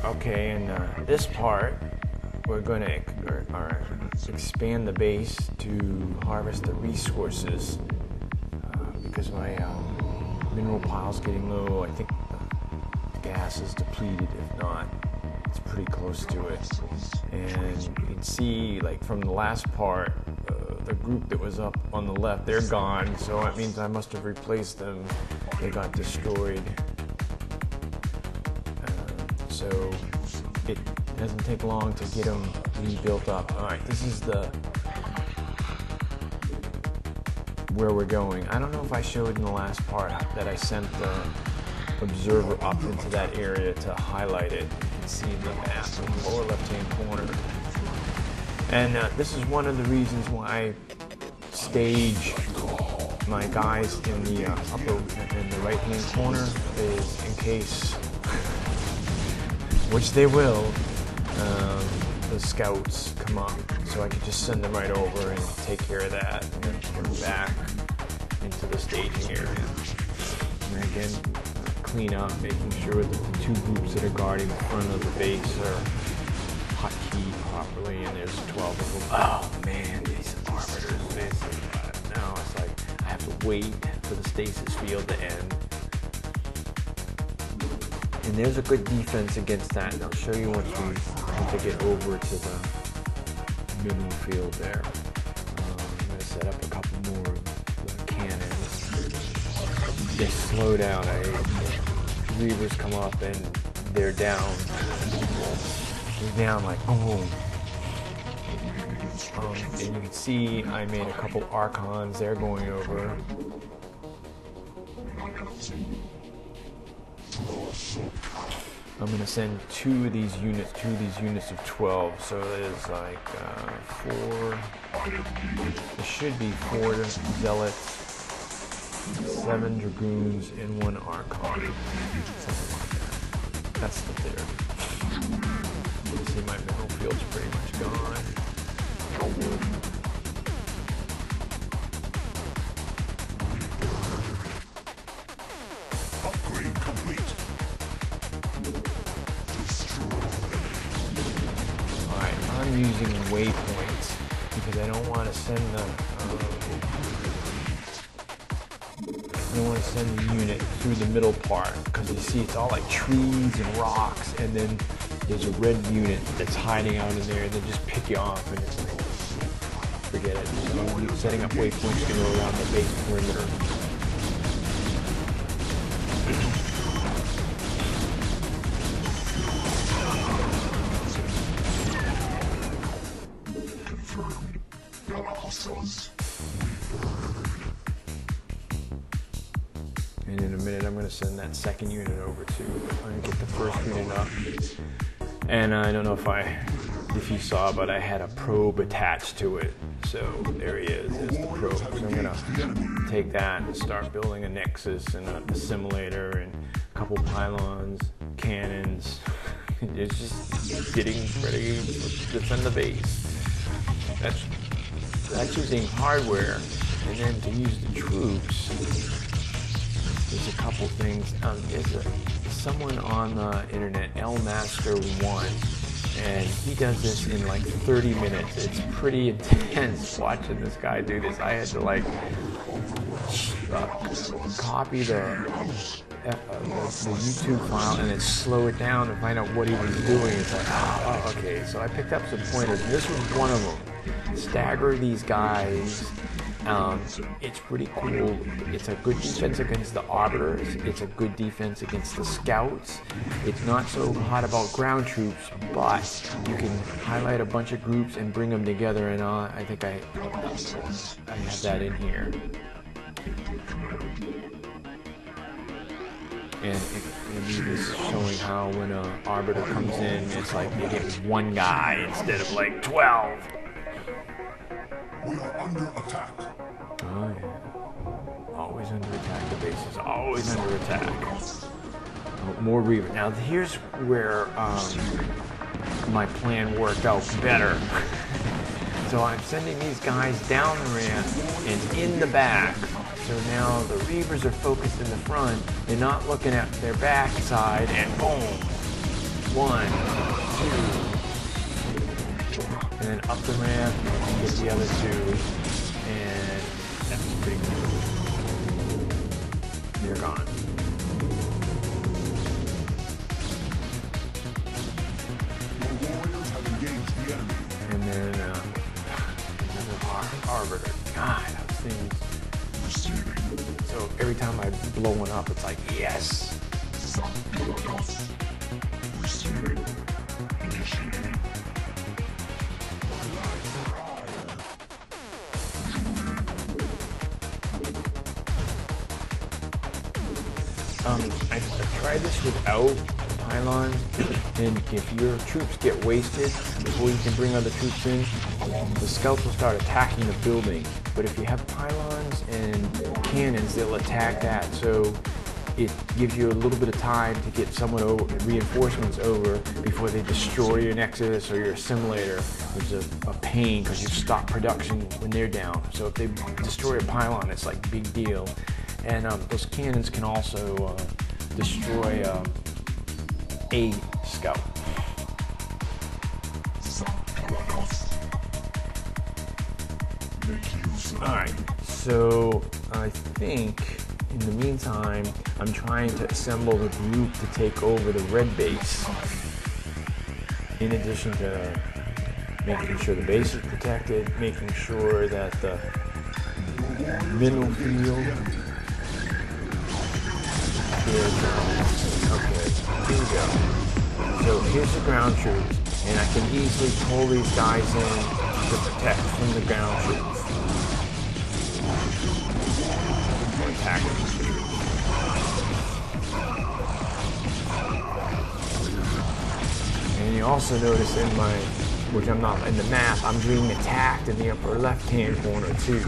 Okay, and this part, we're going to expand the base to harvest the resources because my mineral pile's getting low. I think the gas is depleted. If not, it's pretty close to it. And you can see, like from the last part, the group that was up on the left, they're gone. So that means I must have replaced them. They got destroyed. So it doesn't take long to get them rebuilt up. All right, this is where we're going. I don't know if I showed in the last part that I sent the observer up into that area to highlight it. You can see the map in the lower left-hand corner. And this is one of the reasons why I stage my guys in the upper in the right-hand corner, is in case, which they will, the scouts come up, so I could just send them right over and take care of that, and then come back into the staging area. And again, clean up, making sure that the two groups that are guarding the front of the base are hotkeyed properly, and there's 12 of them. Oh man, these arbiters, man. Now it's like I have to wait for the stasis field to end. And there's a good defense against that, and I'll show you once I get over to the middle field there. I'm going to set up a couple more cannons. They slow down. Reavers come up and they're down. They're down like boom. And you can see I made a couple Archons. They're going over. I'm going to send two of these units of 12, so there's like 4, there should be 4 Zealots, 7 Dragoons, and 1 Archon, something like that. That's the theory. You see my middle field's pretty much gone. I'm using waypoints because I don't want to send the unit through the middle part, because you see it's all like trees and rocks, and then there's a red unit that's hiding out in there, and they just pick you off, and it's like, forget it. So I'm setting up waypoints to go around the base perimeter. And in a minute, I'm going to send that second unit over too. I'm going to get the first unit up. And I don't know if you saw, but I had a probe attached to it. So there he is, there's the probe. So I'm going to take that and start building a nexus and an assimilator and a couple pylons, cannons. It's just getting ready to defend the base. That's using hardware. And then to use the troops, there's a couple things. There's someone on the internet, Lmaster1, and he does this in like 30 minutes. It's pretty intense watching this guy do this. I had to like copy the YouTube file and then slow it down to find out what he was doing. It's like, oh, okay. So I picked up some pointers, and this was one of them. Stagger these guys. It's pretty cool. It's a good defense against the arbiters. It's a good defense against the scouts. It's not so hot about ground troops, but you can highlight a bunch of groups and bring them together, and I think I have that in here. And it is showing how when an arbiter comes in, it's like they get one guy instead of like 12. We are under attack. Oh yeah. Always under attack. The base is always under attack. Oh, more Reaver. Now here's where my plan worked out better. So I'm sending these guys down the ramp and in the back. So now the Reavers are focused in the front. They're not looking at their back side, and boom. 1, 2, and then up the ramp and get the other 2, and that's pretty cool. You're gone. And then another arbiter. God, those things. So every time I blow one up, it's like, yes. I tried this without pylons, and if your troops get wasted before you can bring other troops in, the scouts will start attacking the building. But if you have pylons and cannons, they'll attack that, so it gives you a little bit of time to get someone over, reinforcements over, before they destroy your Nexus or your assimilator, which is a pain because you stop production when they're down. So if they destroy a pylon, it's like a big deal. And those cannons can also destroy a scout. Alright, so I think in the meantime, I'm trying to assemble the group to take over the red base. In addition to making sure the base is protected, making sure that the middle field is, okay, here we go. So here's the ground troops, and I can easily pull these guys in to protect from the ground troops. Or attack them. And you also notice in my, which I'm not in the map, I'm being attacked in the upper left-hand corner too.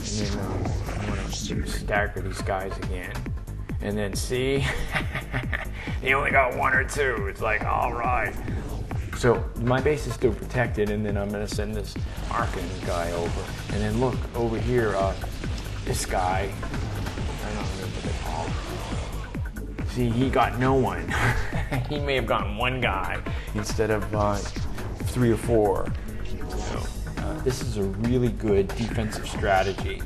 And then I'm gonna stagger these guys again. And then see, he only got 1 or 2. It's like, all right. So my base is still protected, and then I'm gonna send this Arkan guy over. And then look over here, this guy, I don't remember what they call him. See, he got no one. He may have gotten 1 guy instead of 3 or 4. So this is a really good defensive strategy.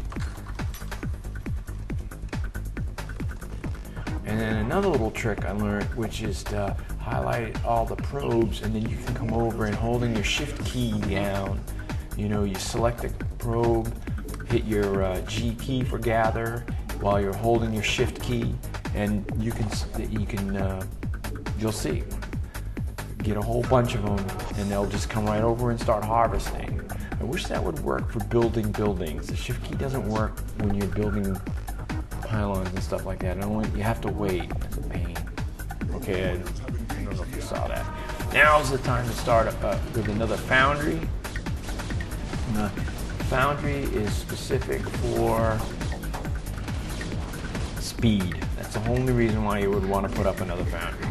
And then another little trick I learned, which is to highlight all the probes, and then you can come over and holding your shift key down, you know, you select the probe, hit your G key for gather while you're holding your shift key, and you'll see, get a whole bunch of them, and they'll just come right over and start harvesting. I wish that would work for building buildings. The shift key doesn't work when you're building pylons and stuff like that. You have to wait. It's a pain. Okay, I don't know if you saw that. Now's the time to start with another foundry. And the foundry is specific for speed. That's the only reason why you would want to put up another foundry.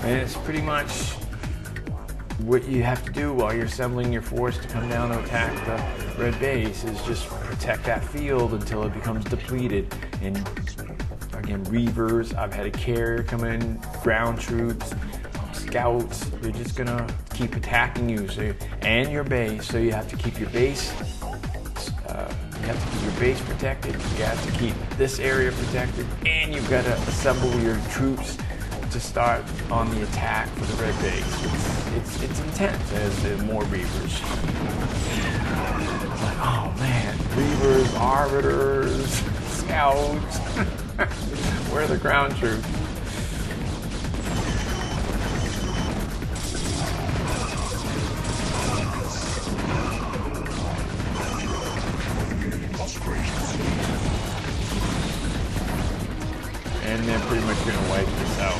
And it's pretty much what you have to do while you're assembling your force to come down and attack the red base is just protect that field until it becomes depleted. And again, Reavers, I've had a carrier come in, ground troops, scouts, they're just gonna keep attacking you, and your base, so you have to keep your base protected, you have to keep this area protected, and you've got to assemble your troops to start on the attack for the red base. It's intense as the more Reavers. It's like, oh man, Reavers, Arbiters, Scouts. Where are the ground troops? And they're pretty much gonna wipe this out.